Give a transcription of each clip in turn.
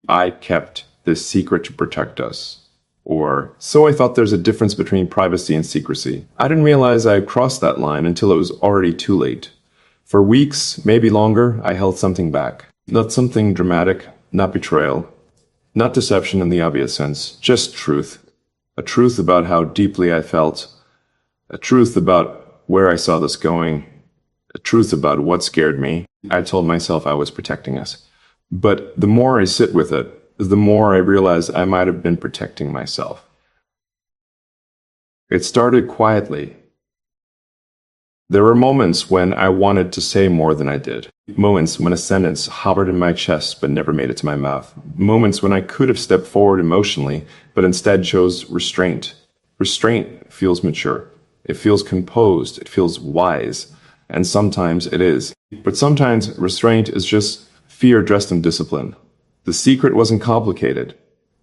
I kept this secret to protect us. Or, so I thought there's a difference between privacy and secrecy. I didn't realize I had crossed that line until it was already too late. For weeks, maybe longer, I held something back. Not something dramatic, not betrayal, not deception in the obvious sense, just truth. A truth about how deeply I felt, a truth about where I saw this going, a truth about what scared me. I told myself I was protecting us. But the more I sit with it, the more I realize I might have been protecting myself. It started quietly. There were moments when I wanted to say more than I did. Moments when a sentence hovered in my chest but never made it to my mouth. Moments when I could have stepped forward emotionally, but instead chose restraint. Restraint feels mature. It feels composed. It feels wise. And sometimes it is. But sometimes restraint is just fear dressed in discipline. The secret wasn't complicated.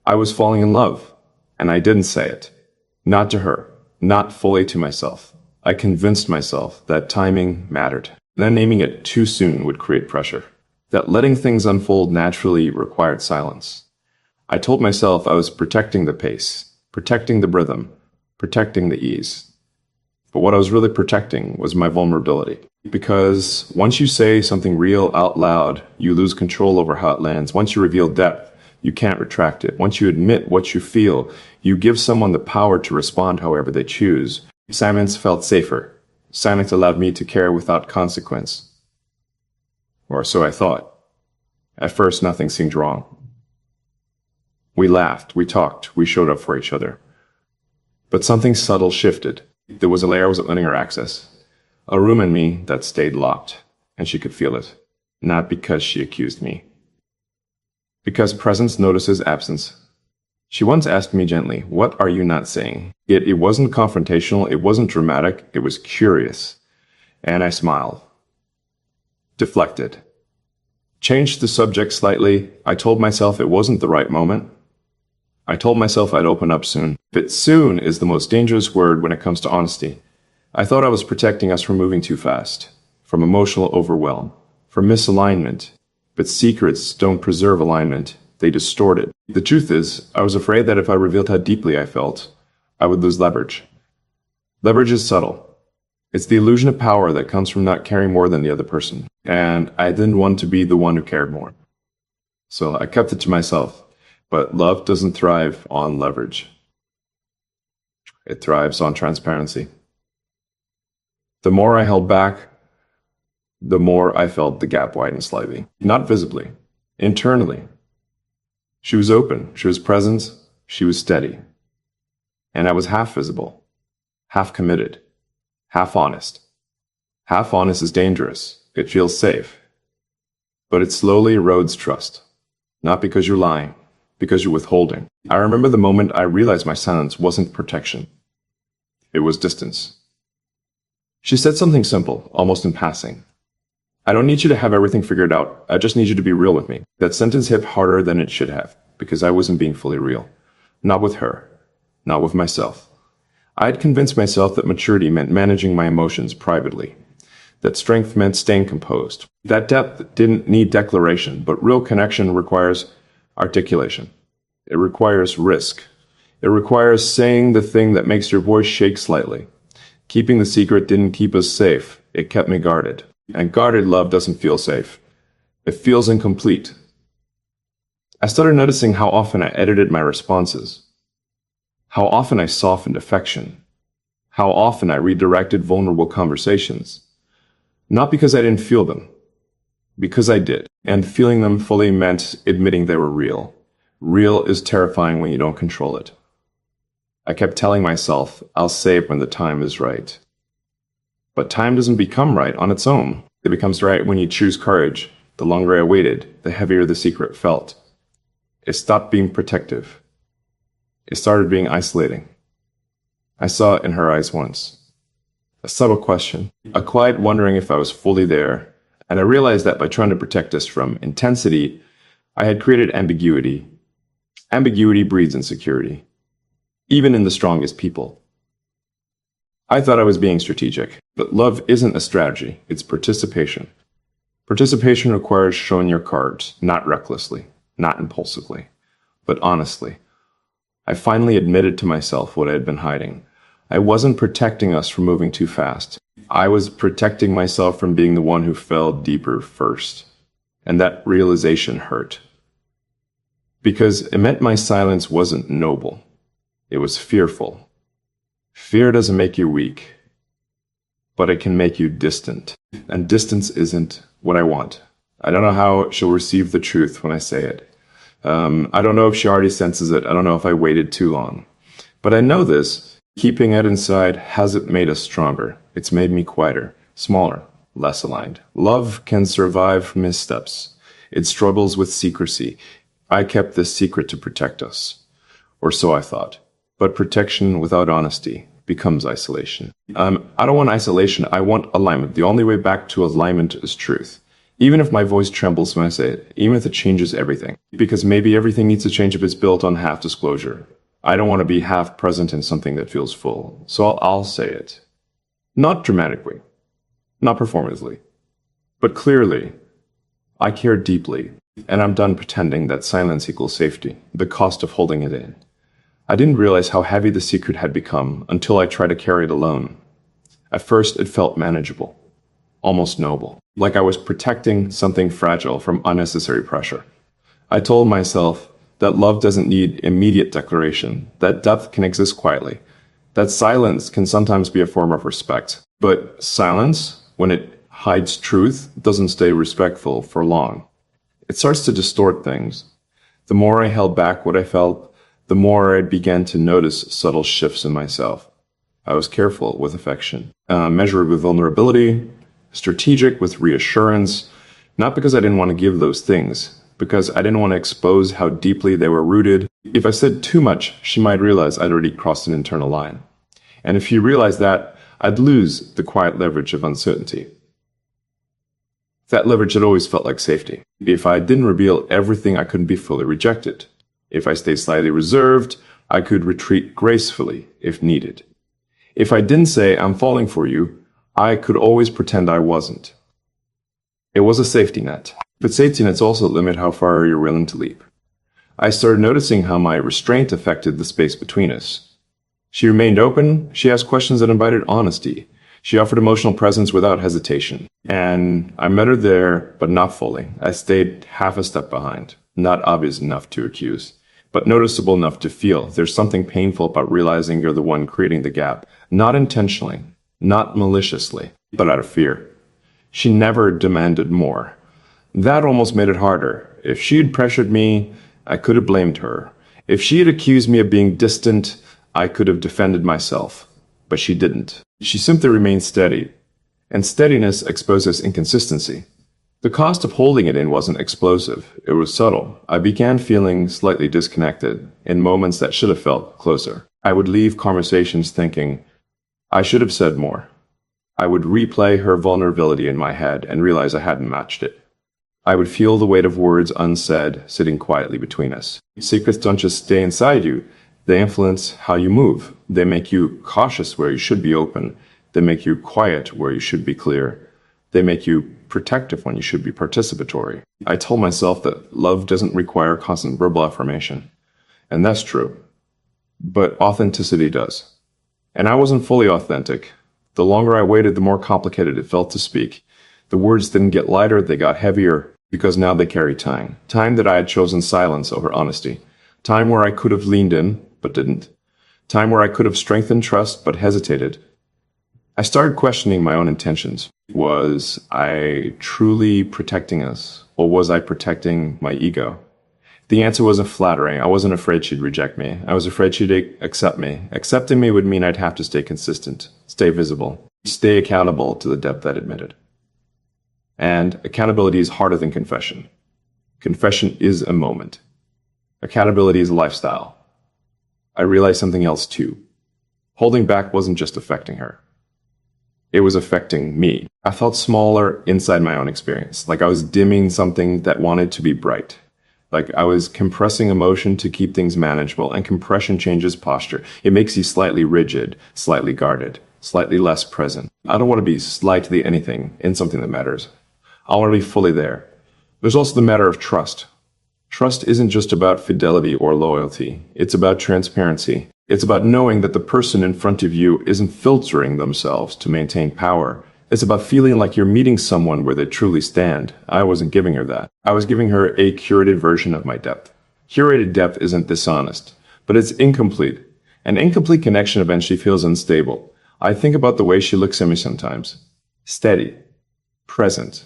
I was falling in love, and I didn't say it. Not to her, not fully to myself. I convinced myself that timing mattered. Then naming it too soon would create pressure. That letting things unfold naturally required silence. I told myself I was protecting the pace, protecting the rhythm, protecting the ease. But what I was really protecting was my vulnerability. Because once you say something real out loud, you lose control over how it lands. Once you reveal depth, you can't retract it. Once you admit what you feel, you give someone the power to respond however they choose. Silence felt safer. Silence allowed me to care without consequence. Or so I thought. At first, nothing seemed wrong. We laughed, we talked, we showed up for each other. But something subtle shifted. There was a layer I wasn't letting her access. A room in me that stayed locked, and she could feel it. Not because she accused me. Because presence notices absence. She once asked me gently, "What are you not saying?" It wasn't confrontational, it wasn't dramatic, it was curious. And I smiled. Deflected. Changed the subject slightly. I told myself it wasn't the right moment. I told myself I'd open up soon. But soon is the most dangerous word when it comes to honesty. I thought I was protecting us from moving too fast, from emotional overwhelm, from misalignment. But secrets don't preserve alignment. They distort it. The truth is, I was afraid that if I revealed how deeply I felt, I would lose leverage. Leverage is subtle. It's the illusion of power that comes from not caring more than the other person. And I didn't want to be the one who cared more. So I kept it to myself. But love doesn't thrive on leverage. It thrives on transparency. The more I held back, the more I felt the gap widen slightly. Not visibly, internally. She was open, she was present, she was steady. And I was half visible, half committed, half honest. Half honest is dangerous. It feels safe. But it slowly erodes trust. Not because you're lying, because you're withholding. I remember the moment I realized my silence wasn't protection. It was distance. She said something simple, almost in passing. "I don't need you to have everything figured out. I just need you to be real with me." That sentence hit harder than it should have, because I wasn't being fully real. Not with her. Not with myself. I had convinced myself that maturity meant managing my emotions privately. That strength meant staying composed. That depth didn't need declaration, but real connection requires articulation. It requires risk. It requires saying the thing that makes your voice shake slightly. Keeping the secret didn't keep us safe. It kept me guarded. And guarded love doesn't feel safe. It feels incomplete. I started noticing how often I edited my responses. How often I softened affection. How often I redirected vulnerable conversations. Not because I didn't feel them. Because I did. And feeling them fully meant admitting they were real. Real is terrifying when you don't control it. I kept telling myself, I'll say it when the time is right. But time doesn't become right on its own. It becomes right when you choose courage. The longer I waited, the heavier the secret felt. It stopped being protective. It started being isolating. I saw it in her eyes once. A subtle question, a quiet wondering if I was fully there, and I realized that by trying to protect us from intensity, I had created ambiguity. Ambiguity breeds insecurity, even in the strongest people. I thought I was being strategic, but love isn't a strategy, it's participation. Participation requires showing your cards, not recklessly, not impulsively, but honestly. I finally admitted to myself what I had been hiding. I wasn't protecting us from moving too fast. I was protecting myself from being the one who fell deeper first. And that realization hurt. Because it meant my silence wasn't noble. It was fearful. Fear doesn't make you weak, but it can make you distant. And distance isn't what I want. I don't know how she'll receive the truth when I say it. I don't know if she already senses it. I don't know if I waited too long. But I know this. Keeping it inside hasn't made us stronger. It's made me quieter, smaller, less aligned. Love can survive missteps. It struggles with secrecy. I kept this secret to protect us. Or so I thought. But protection without honesty becomes isolation. I don't want isolation. I want alignment. The only way back to alignment is truth. Even if my voice trembles when I say it, even if it changes everything. Because maybe everything needs to change if it's built on half disclosure. I don't want to be half present in something that feels full. So I'll say it. Not dramatically. Not performatively. But clearly, I care deeply. And I'm done pretending that silence equals safety. The cost of holding it in. I didn't realize how heavy the secret had become until I tried to carry it alone. At first, it felt manageable. Almost noble. Like I was protecting something fragile from unnecessary pressure. I told myself that love doesn't need immediate declaration, that depth can exist quietly, that silence can sometimes be a form of respect. But silence, when it hides truth, doesn't stay respectful for long. It starts to distort things. The more I held back what I felt, the more I began to notice subtle shifts in myself. I was careful with affection, measured with vulnerability, strategic with reassurance, not because I didn't want to give those things, because I didn't want to expose how deeply they were rooted. If I said too much, she might realize I'd already crossed an internal line. And if she realized that, I'd lose the quiet leverage of uncertainty. That leverage had always felt like safety. If I didn't reveal everything, I couldn't be fully rejected. If I stayed slightly reserved, I could retreat gracefully if needed. If I didn't say, I'm falling for you, I could always pretend I wasn't. It was a safety net. But safety nets also limit how far you're willing to leap. I started noticing how my restraint affected the space between us. She remained open. She asked questions that invited honesty. She offered emotional presence without hesitation. And I met her there, but not fully. I stayed half a step behind. Not obvious enough to accuse, but noticeable enough to feel. There's something painful about realizing you're the one creating the gap. Not intentionally, not maliciously, but out of fear. She never demanded more. That almost made it harder. If she had pressured me, I could have blamed her. If she had accused me of being distant, I could have defended myself. But she didn't. She simply remained steady. And steadiness exposes inconsistency. The cost of holding it in wasn't explosive. It was subtle. I began feeling slightly disconnected in moments that should have felt closer. I would leave conversations thinking, I should have said more. I would replay her vulnerability in my head and realize I hadn't matched it. I would feel the weight of words unsaid sitting quietly between us. Secrets don't just stay inside you. They influence how you move. They make you cautious where you should be open. They make you quiet where you should be clear. They make you protective when you should be participatory. I told myself that love doesn't require constant verbal affirmation. And that's true. But authenticity does. And I wasn't fully authentic. The longer I waited, the more complicated it felt to speak. The words didn't get lighter, they got heavier, because now they carry time. Time that I had chosen silence over honesty. Time where I could have leaned in, but didn't. Time where I could have strengthened trust, but hesitated. I started questioning my own intentions. Was I truly protecting us, or was I protecting my ego? The answer wasn't flattering. I wasn't afraid she'd reject me. I was afraid she'd accept me. Accepting me would mean I'd have to stay consistent, stay visible, stay accountable to the depth I'd admitted. And accountability is harder than confession. Confession is a moment. Accountability is a lifestyle. I realized something else too. Holding back wasn't just affecting her. It was affecting me. I felt smaller inside my own experience, like I was dimming something that wanted to be bright. Like I was compressing emotion to keep things manageable, and compression changes posture. It makes you slightly rigid, slightly guarded, slightly less present. I don't want to be slightly anything in something that matters. I want to be fully there. There's also the matter of trust. Trust isn't just about fidelity or loyalty. It's about transparency. It's about knowing that the person in front of you isn't filtering themselves to maintain power. It's about feeling like you're meeting someone where they truly stand. I wasn't giving her that. I was giving her a curated version of my depth. Curated depth isn't dishonest, but it's incomplete. An incomplete connection eventually feels unstable. I think about the way she looks at me sometimes. Steady, present,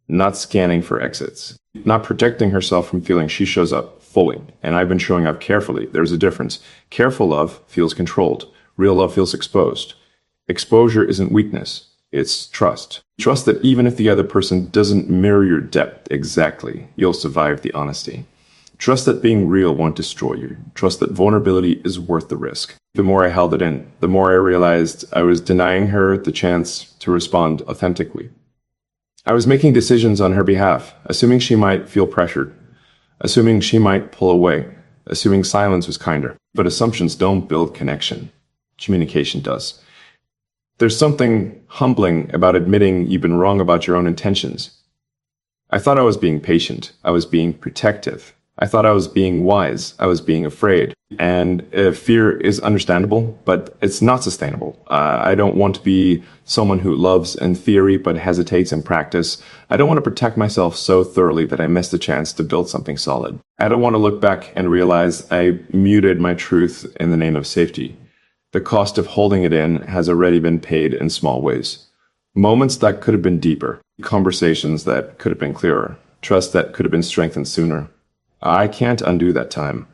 not scanning for exits, not protecting herself from feeling she shows up fully. And I've been showing up carefully. There's a difference. Careful love feels controlled. Real love feels exposed. Exposure isn't weakness. It's trust. Trust that even if the other person doesn't mirror your depth exactly, you'll survive the honesty. Trust that being real won't destroy you. Trust that vulnerability is worth the risk. The more I held it in, the more I realized I was denying her the chance to respond authentically. I was making decisions on her behalf, assuming she might feel pressured, assuming she might pull away, assuming silence was kinder. But assumptions don't build connection. Communication does. There's something humbling about admitting you've been wrong about your own intentions. I thought I was being patient. I was being protective. I thought I was being wise. I was being afraid. And fear is understandable, but it's not sustainable. I don't want to be someone who loves in theory but hesitates in practice. I don't want to protect myself so thoroughly that I miss the chance to build something solid. I don't want to look back and realize I muted my truth in the name of safety. The cost of holding it in has already been paid in small ways. Moments that could have been deeper, conversations that could have been clearer, trust that could have been strengthened sooner. I can't undo that time,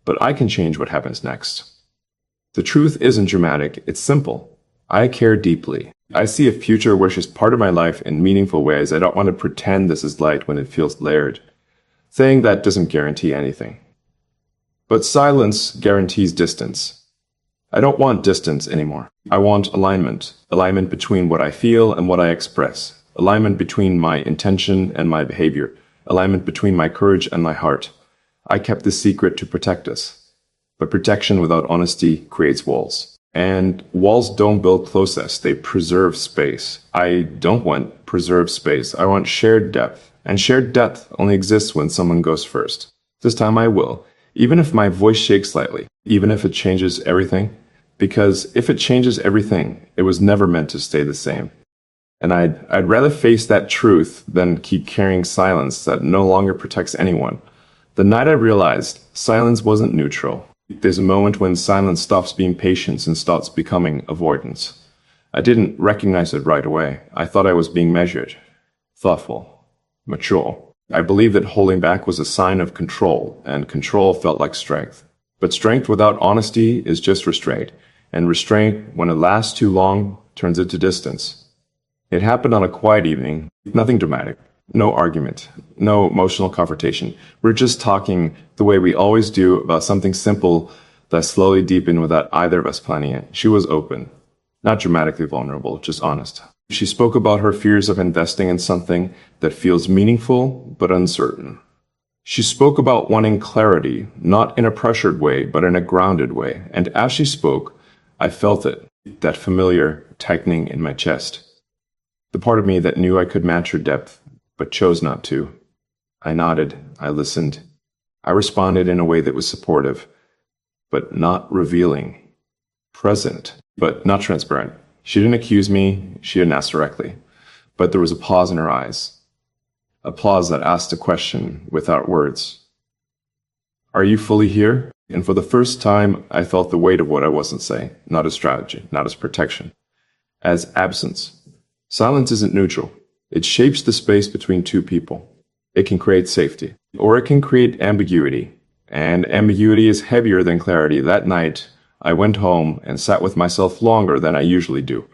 but I can change what happens next. The truth isn't dramatic, it's simple. I care deeply. I see a future where she's part of my life in meaningful ways. I don't want to pretend this is light when it feels layered. Saying that doesn't guarantee anything. But silence guarantees distance. I don't want distance anymore. I want alignment. Alignment between what I feel and what I express. Alignment between my intention and my behavior. Alignment between my courage and my heart. I kept this secret to protect us. But protection without honesty creates walls. And walls don't build closeness, they preserve space. I don't want preserved space. I want shared depth. And shared depth only exists when someone goes first. This time I will. Even if my voice shakes slightly. Even if it changes everything. Because if it changes everything, it was never meant to stay the same. And I'd rather face that truth than keep carrying silence that no longer protects anyone. The night I realized silence wasn't neutral. There's a moment when silence stops being patience and starts becoming avoidance. I didn't recognize it right away. I thought I was being measured, thoughtful, mature. I believed that holding back was a sign of control, and control felt like strength. But strength without honesty is just restraint. And restraint, when it lasts too long, turns into distance. It happened on a quiet evening, nothing dramatic, no argument, no emotional confrontation. We're just talking the way we always do about something simple that slowly deepened without either of us planning it. She was open, not dramatically vulnerable, just honest. She spoke about her fears of investing in something that feels meaningful but uncertain. She spoke about wanting clarity, not in a pressured way, but in a grounded way. And as she spoke, I felt it, that familiar tightening in my chest. The part of me that knew I could match her depth, but chose not to. I nodded. I listened. I responded in a way that was supportive, but not revealing. Present, but not transparent. She didn't accuse me. She didn't ask directly. But there was a pause in her eyes. A pause that asked a question without words. Are you fully here? And for the first time, I felt the weight of what I wasn't saying. Not as strategy, not as protection. As absence. Silence isn't neutral. It shapes the space between two people. It can create safety, or it can create ambiguity. And ambiguity is heavier than clarity. That night, I went home and sat with myself longer than I usually do.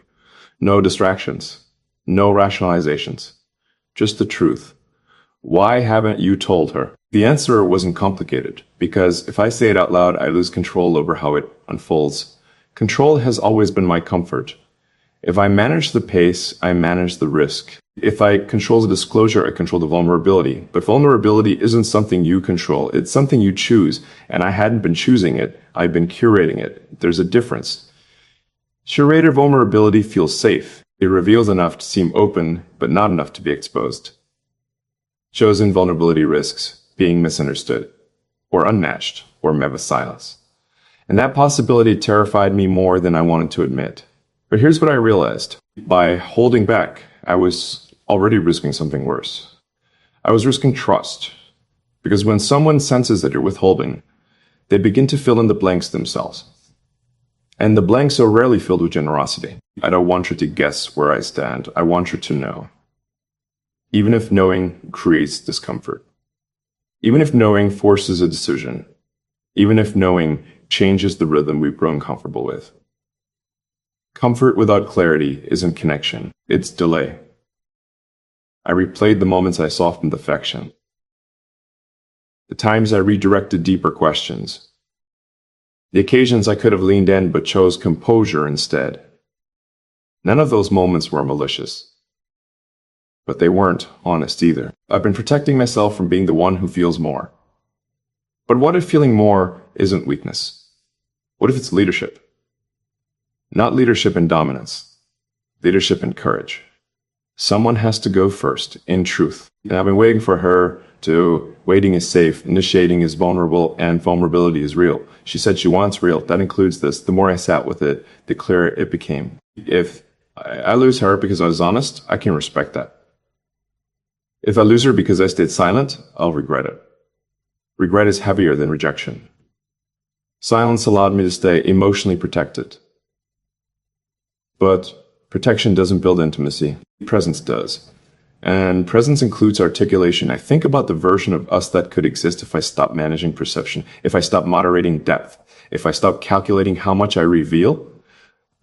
No distractions. No rationalizations. Just the truth. Why haven't you told her? The answer wasn't complicated, because if I say it out loud, I lose control over how it unfolds. Control has always been my comfort. If I manage the pace, I manage the risk. If I control the disclosure, I control the vulnerability. But vulnerability isn't something you control. It's something you choose. And I hadn't been choosing it. I've been curating it. There's a difference. Curated vulnerability feels safe. It reveals enough to seem open, but not enough to be exposed. Chosen vulnerability risks. being misunderstood, or unmatched, or met with silence. And that possibility terrified me more than I wanted to admit. But here's what I realized. By holding back, I was already risking something worse. I was risking trust. Because when someone senses that you're withholding, they begin to fill in the blanks themselves. And the blanks are rarely filled with generosity. I don't want her to guess where I stand. I want her to know. Even if knowing creates discomfort. Even if knowing forces a decision. Even if knowing changes the rhythm we've grown comfortable with. Comfort without clarity isn't connection, it's delay. I replayed the moments I softened affection. The times I redirected deeper questions. The occasions I could have leaned in but chose composure instead. None of those moments were malicious. But they weren't honest either. I've been protecting myself from being the one who feels more. But what if feeling more isn't weakness? What if it's leadership? Not leadership in dominance. Leadership in courage. Someone has to go first, in truth. And I've been waiting for her to, waiting is safe, initiating is vulnerable, and vulnerability is real. She said she wants real. That includes this. The more I sat with it, the clearer it became. If I lose her because I was honest, I can respect that. If I lose her because I stayed silent, I'll regret it. Regret is heavier than rejection. Silence allowed me to stay emotionally protected. But protection doesn't build intimacy. Presence does. And presence includes articulation. I think about the version of us that could exist if I stopped managing perception, if I stopped moderating depth, if I stopped calculating how much I reveal.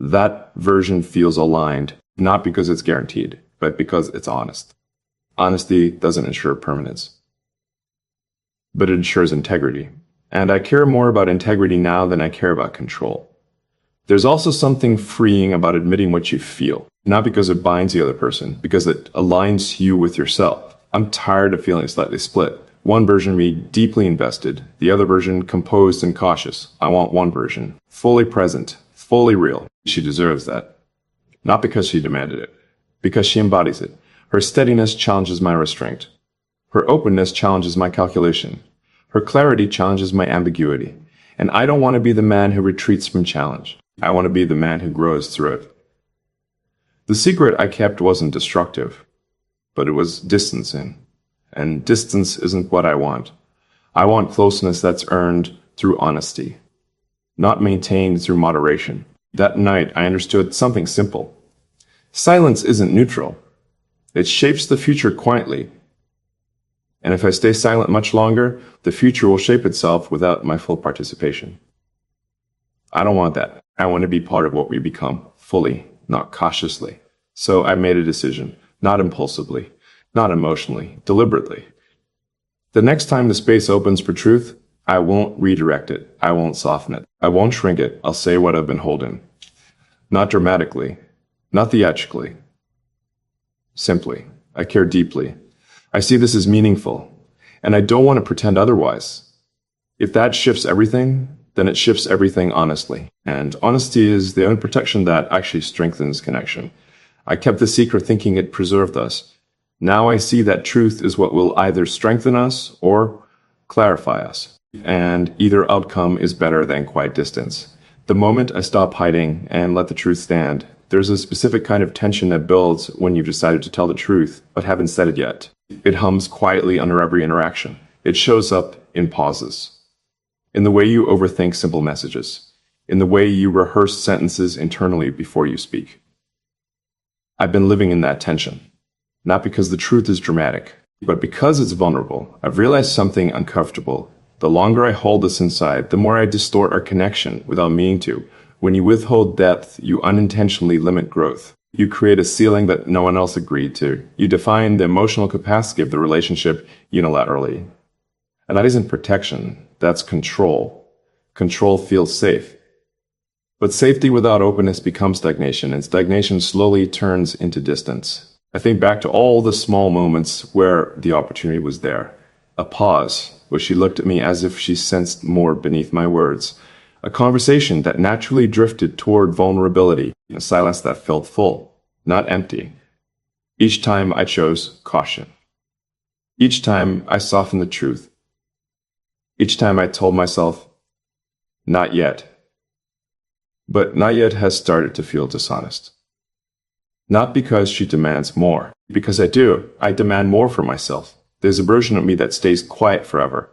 That version feels aligned, not because it's guaranteed, but because it's honest. Honesty doesn't ensure permanence, but it ensures integrity. And I care more about integrity now than I care about control. There's also something freeing about admitting what you feel, not because it binds the other person, because it aligns you with yourself. I'm tired of feeling slightly split. One version me deeply invested, the other version composed and cautious. I want one version, fully present, fully real. She deserves that. Not because she demanded it, because she embodies it. Her steadiness challenges my restraint. Her openness challenges my calculation. Her clarity challenges my ambiguity. And I don't want to be the man who retreats from challenge. I want to be the man who grows through it. The secret I kept wasn't destructive, but it was distancing. And distance isn't what I want. I want closeness that's earned through honesty, not maintained through moderation. That night, I understood something simple. Silence isn't neutral. It shapes the future quietly. And if I stay silent much longer, the future will shape itself without my full participation. I don't want that. I want to be part of what we become, fully, not cautiously. So I made a decision, not impulsively, not emotionally, deliberately. The next time the space opens for truth, I won't redirect it. I won't soften it. I won't shrink it. I'll say what I've been holding. Not dramatically, not theatrically. Simply, I care deeply. I see this as meaningful, and I don't want to pretend otherwise. If that shifts everything, then it shifts everything honestly. And honesty is the only protection that actually strengthens connection. I kept the secret thinking it preserved us. Now I see that truth is what will either strengthen us or clarify us. And either outcome is better than quiet distance. The moment I stop hiding and let the truth stand, there's a specific kind of tension that builds when you've decided to tell the truth, but haven't said it yet. It hums quietly under every interaction. It shows up in pauses, in the way you overthink simple messages, in the way you rehearse sentences internally before you speak. I've been living in that tension, not because the truth is dramatic, but because it's vulnerable. I've realized something uncomfortable. The longer I hold this inside, the more I distort our connection without meaning to. When you withhold depth, you unintentionally limit growth. You create a ceiling that no one else agreed to. You define the emotional capacity of the relationship unilaterally. And that isn't protection, that's control. Control feels safe. But safety without openness becomes stagnation, and stagnation slowly turns into distance. I think back to all the small moments where the opportunity was there. A pause, where she looked at me as if she sensed more beneath my words. A conversation that naturally drifted toward vulnerability, a silence that felt full, not empty. Each time I chose caution. Each time I softened the truth, Each time I told myself, not yet. But not yet has started to feel dishonest. Not because she demands more, because I do. I demand more for myself. There's a version of me that stays quiet forever.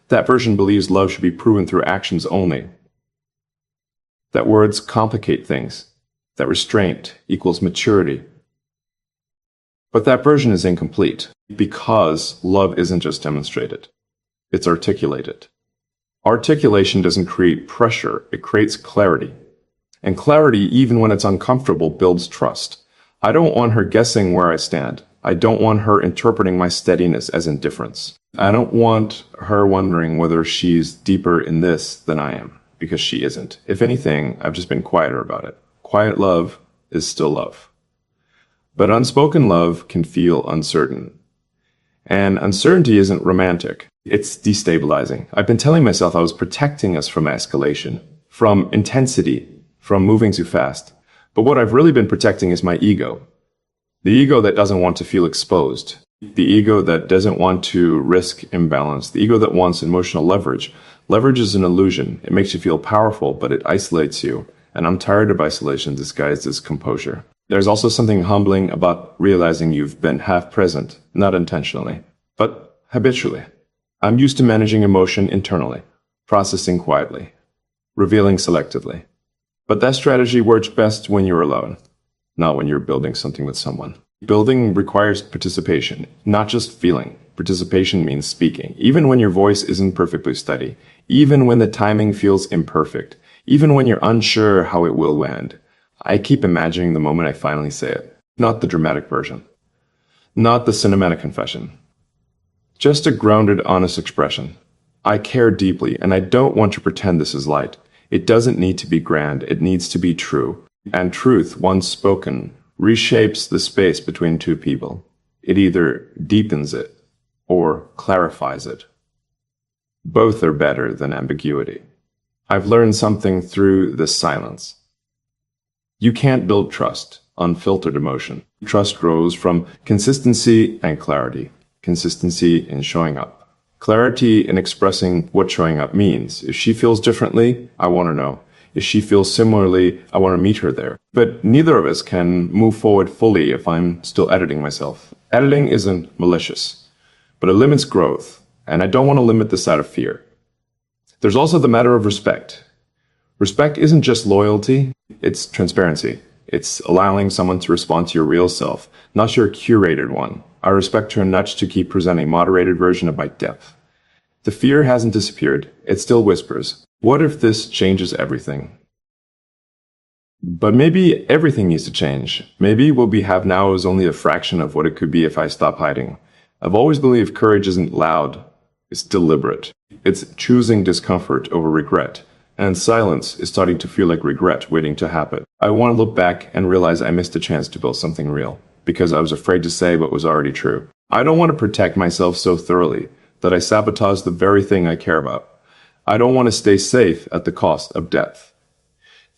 That version believes love should be proven through actions only. That words complicate things. That restraint equals maturity. But that version is incomplete, because love isn't just demonstrated. It's articulated. Articulation doesn't create pressure, it creates clarity. And clarity, even when it's uncomfortable, builds trust. I don't want her guessing where I stand. I don't want her interpreting my steadiness as indifference. I don't want her wondering whether she's deeper in this than I am, because she isn't. If anything, I've just been quieter about it. Quiet love is still love. But unspoken love can feel uncertain. And uncertainty isn't romantic. It's destabilizing. I've been telling myself I was protecting us from escalation, from intensity, from moving too fast. But what I've really been protecting is my ego. The ego that doesn't want to feel exposed. The ego that doesn't want to risk imbalance. The ego that wants emotional leverage. Leverage is an illusion. It makes you feel powerful, but it isolates you. And I'm tired of isolation disguised as composure. There's also something humbling about realizing you've been half present, not intentionally, but habitually. I'm used to managing emotion internally, processing quietly, revealing selectively. But that strategy works best when you're alone, not when you're building something with someone. Building requires participation, not just feeling. Participation means speaking, even when your voice isn't perfectly steady, even when the timing feels imperfect, even when you're unsure how it will land. I keep imagining the moment I finally say it. Not the dramatic version. Not the cinematic confession. Just a grounded, honest expression. I care deeply, and I don't want to pretend this is light. It doesn't need to be grand. It needs to be true. And truth, once spoken, reshapes the space between two people. It either deepens it or clarifies it. Both are better than ambiguity. I've learned something through this silence. You can't build trust, unfiltered emotion. Trust grows from consistency and clarity. Consistency in showing up. Clarity in expressing what showing up means. If she feels differently, I want to know. If she feels similarly, I want to meet her there. But neither of us can move forward fully if I'm still editing myself. Editing isn't malicious, but it limits growth, and I don't want to limit this out of fear. There's also the matter of respect. Respect isn't just loyalty, it's transparency. It's allowing someone to respond to your real self, not your curated one. I respect her nudge to keep presenting a moderated version of my depth. The fear hasn't disappeared, it still whispers, what if this changes everything? But maybe everything needs to change. Maybe what we have now is only a fraction of what it could be if I stop hiding. I've always believed courage isn't loud, it's deliberate. It's choosing discomfort over regret. And silence is starting to feel like regret waiting to happen. I want to look back and realize I missed a chance to build something real, because I was afraid to say what was already true. I don't want to protect myself so thoroughly that I sabotage the very thing I care about. I don't want to stay safe at the cost of depth.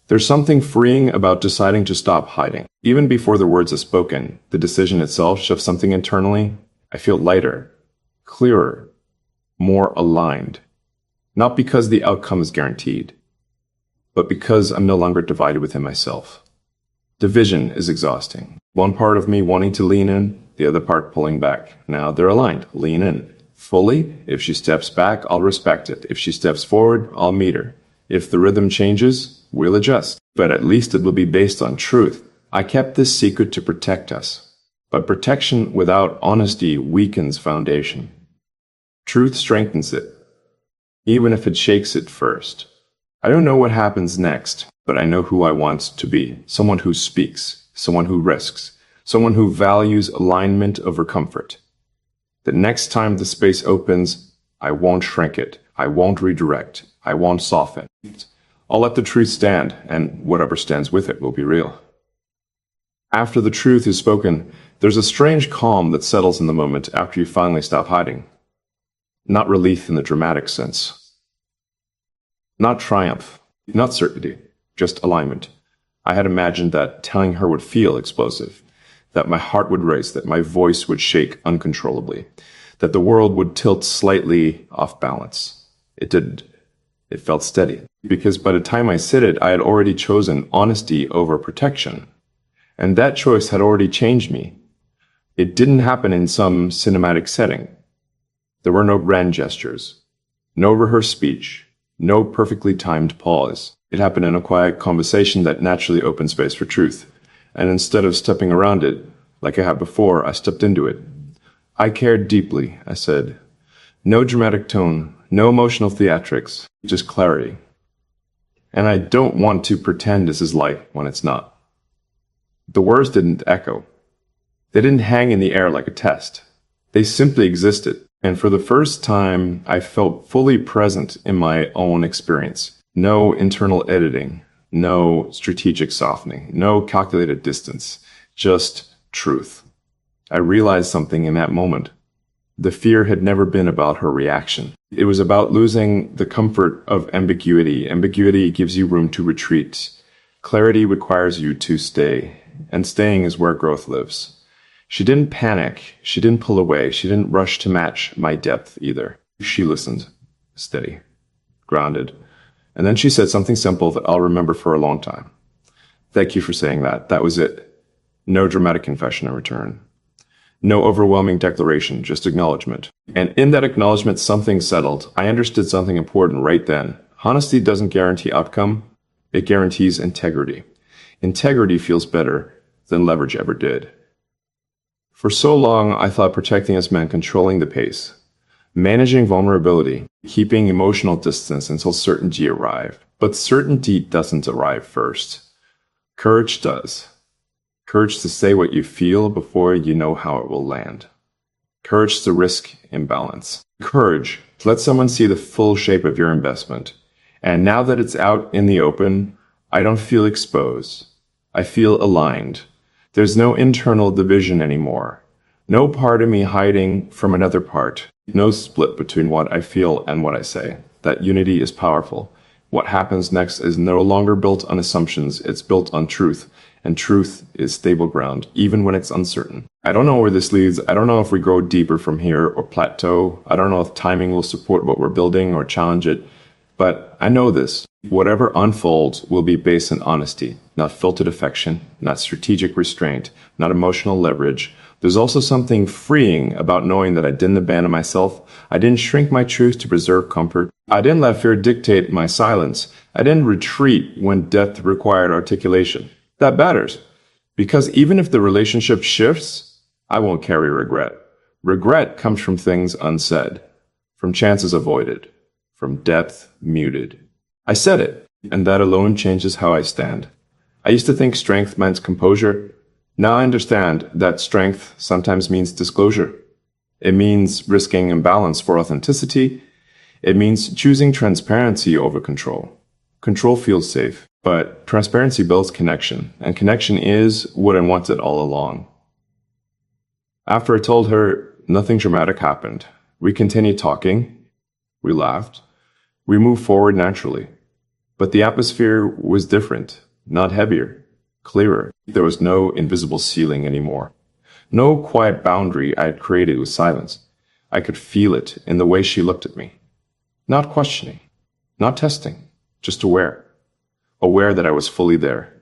There's something freeing about deciding to stop hiding. Even before the words are spoken, the decision itself shifts something internally. I feel lighter, clearer, more aligned. Not because the outcome is guaranteed, but because I'm no longer divided within myself. Division is exhausting. One part of me wanting to lean in, the other part pulling back. Now they're aligned. Lean in. Fully. If she steps back, I'll respect it. If she steps forward, I'll meet her. If the rhythm changes, we'll adjust. But at least it will be based on truth. I kept this secret to protect us. But protection without honesty weakens foundation. Truth strengthens it, even if it shakes it first. I don't know what happens next, but I know who I want to be. Someone who speaks, someone who risks, someone who values alignment over comfort. The next time the space opens, I won't shrink it. I won't redirect. I won't soften. I'll let the truth stand, and whatever stands with it will be real. After the truth is spoken, there's a strange calm that settles in the moment after you finally stop hiding. Not relief in the dramatic sense. Not triumph. Not certainty. Just alignment. I had imagined that telling her would feel explosive. That my heart would race. That my voice would shake uncontrollably. That the world would tilt slightly off balance. It didn't. It felt steady. Because by the time I said it, I had already chosen honesty over protection. And that choice had already changed me. It didn't happen in some cinematic setting. There were no grand gestures, no rehearsed speech, no perfectly timed pause. It happened in a quiet conversation that naturally opened space for truth. And instead of stepping around it, like I had before, I stepped into it. I cared deeply, I said. No dramatic tone, no emotional theatrics, just clarity. And I don't want to pretend this is light when it's not. The words didn't echo. They didn't hang in the air like a test. They simply existed. And for the first time, I felt fully present in my own experience. No internal editing, no strategic softening, no calculated distance, just truth. I realized something in that moment. The fear had never been about her reaction. It was about losing the comfort of ambiguity. Ambiguity gives you room to retreat. Clarity requires you to stay, and staying is where growth lives. She didn't panic. She didn't pull away. She didn't rush to match my depth either. She listened, steady, grounded. And then she said something simple that I'll remember for a long time. Thank you for saying that. That was it. No dramatic confession in return. No overwhelming declaration, just acknowledgement. And in that acknowledgement, something settled. I understood something important right then. Honesty doesn't guarantee outcome. It guarantees integrity. Integrity feels better than leverage ever did. For so long, I thought protecting us meant controlling the pace, managing vulnerability, keeping emotional distance until certainty arrived. But certainty doesn't arrive first. Courage does. Courage to say what you feel before you know how it will land. Courage to risk imbalance. Courage to let someone see the full shape of your investment. And now that it's out in the open, I don't feel exposed. I feel aligned. There's no internal division anymore. No part of me hiding from another part. No split between what I feel and what I say. That unity is powerful. What happens next is no longer built on assumptions. It's built on truth. And truth is stable ground, even when it's uncertain. I don't know where this leads. I don't know if we go deeper from here or plateau. I don't know if timing will support what we're building or challenge it. But I know this. Whatever unfolds will be based on honesty, not filtered affection, not strategic restraint, not emotional leverage. There's also something freeing about knowing that I didn't abandon myself. I didn't shrink my truth to preserve comfort. I didn't let fear dictate my silence. I didn't retreat when depth required articulation. That matters. Because even if the relationship shifts, I won't carry regret. Regret comes from things unsaid, from chances avoided, from depth muted. I said it, and that alone changes how I stand. I used to think strength meant composure. Now I understand that strength sometimes means disclosure. It means risking imbalance for authenticity. It means choosing transparency over control. Control feels safe, but transparency builds connection, and connection is what I wanted all along. After I told her, nothing dramatic happened. We continued talking. We laughed. We moved forward naturally. But the atmosphere was different, not heavier, clearer. There was no invisible ceiling anymore. No quiet boundary I had created with silence. I could feel it in the way she looked at me. Not questioning, not testing, just aware. Aware that I was fully there.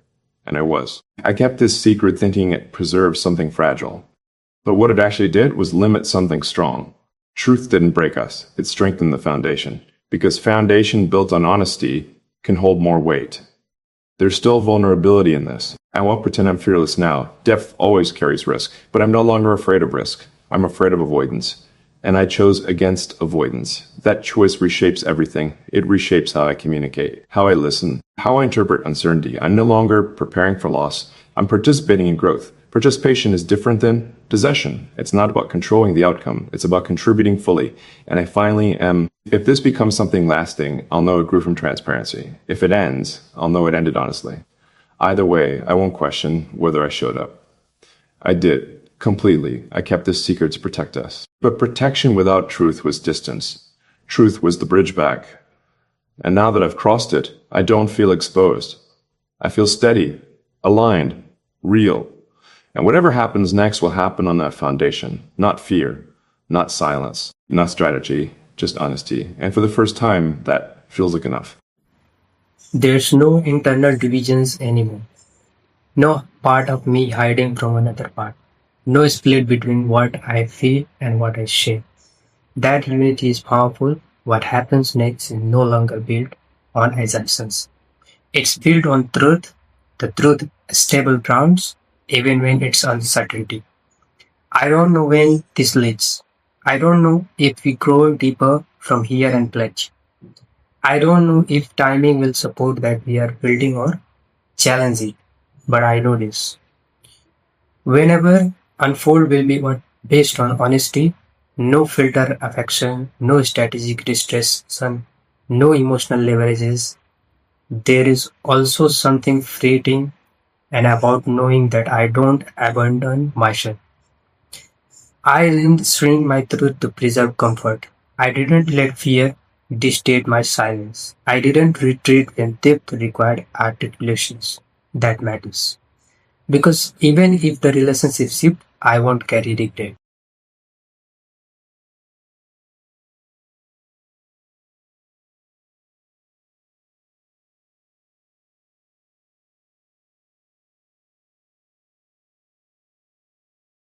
And I was. I kept this secret thinking it preserved something fragile. But what it actually did was limit something strong. Truth didn't break us. It strengthened the foundation. Because foundation built on honesty can hold more weight. There's still vulnerability in this. I won't pretend I'm fearless now. Depth always carries risk, but I'm no longer afraid of risk. I'm afraid of avoidance. And I chose against avoidance. That choice reshapes everything. It reshapes how I communicate, how I listen, how I interpret uncertainty. I'm no longer preparing for loss. I'm participating in growth. Participation is different than possession. It's not about controlling the outcome. It's about contributing fully. And I finally am. If this becomes something lasting, I'll know it grew from transparency. If it ends, I'll know it ended honestly. Either way, I won't question whether I showed up. I did, completely. I kept this secret to protect us. But protection without truth was distance. Truth was the bridge back. And now that I've crossed it, I don't feel exposed. I feel steady, aligned, real. And whatever happens next will happen on that foundation. Not fear, not silence, not strategy, just honesty. And for the first time, that feels like enough. There's no internal divisions anymore. No part of me hiding from another part. No split between what I feel and what I share. That unity is powerful. What happens next is no longer built on assumptions. It's built on truth, the truth stable grounds, even when it's uncertainty. I don't know when this leads. I don't know if we grow deeper from here and pledge. I don't know if timing will support that we are building or challenge it. But I know this. Whenever unfold will be based on honesty, no filter affection, no strategic distraction, no emotional leverages. There is also something freeing and about knowing that I don't abandon myself. I didn't shrink my truth to preserve comfort. I didn't let fear dictate my silence. I didn't retreat when depth required articulations. That matters. Because even if the relationship shift, I won't carry regret.